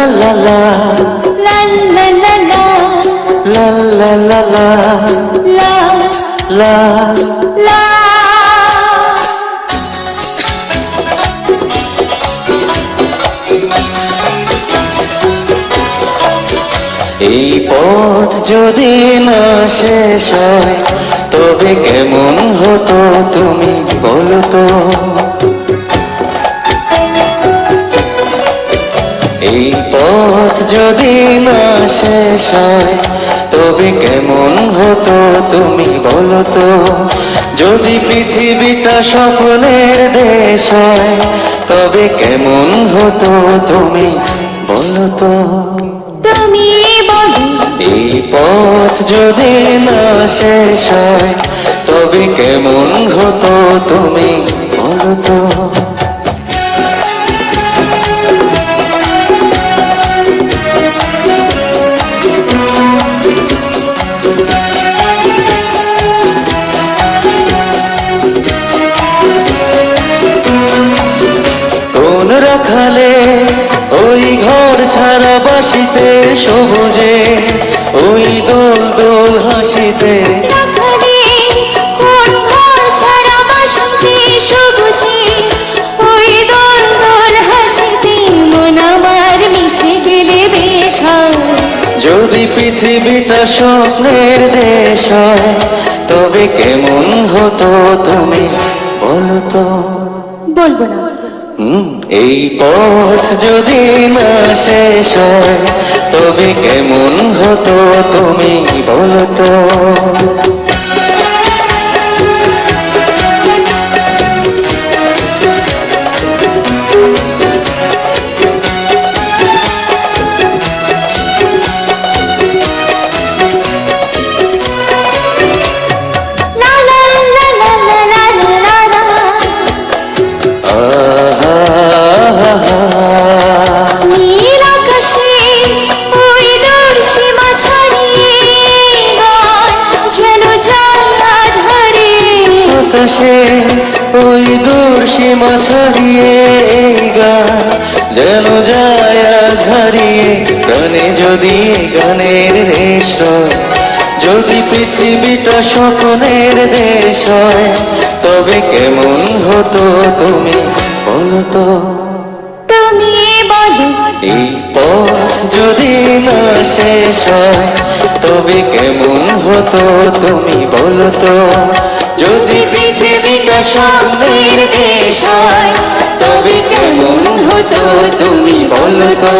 la la la la la la la la la la la la la এই পথ যদি না শেষ হয় তবে কেমন হতো তুমি বলো তো। এই পথ যদি না শেষ হয় তবে কেমন হতো তুমি বলো তো। যদি পৃথিবীটা স্বপ্নের দেশ হয় তবে কেমন হতো তুমি বলো তো। তুমি বলো এই পথ যদি না শেষ হয় তবে কেমন হতো তুমি বলো তো। কোন রাখালে ওই ঘর ছাড়া বাসিতে সবুজে ওই দোল দোল হাসিতে। রাখালে কোন ঘর ছাড়া বাসিতে সবুজে ওই দোল দোল হাসিতে মন আমার মিশে গেলে বেশ হয়। যদি পৃথিবীটা স্বপ্নের দেশ হয় তবে কেমন হতো তুমি বলো তো। বলবো না এই পথ যদি না শেষ হয় তবে কেমন হতো তুমি বলো তো। লা লা লা লা লা লা লা লা নীল আকাশে ওই দূর সীমা ছাড়িয়ে গান যেন যায় আজ হারিয়ে। আকাশে ওই দূর সীমা ছাড়িয়ে এই গান যেন যায় আজ হারিয়ে। প্রাণে যদি গানের রেশ হয় যদি পৃথিবীটা স্বপ্নের দেশ হয় তবে কেমন হতো তুমি বলো তো। তুমি বলো এই পথ যদি না শেষ হয় তবে কেমন হতো তুমি বলো তো। যদি পৃথিবীটা স্বপ্নের দেশ হয় তবে কেমন হতো তুমি বলো তো।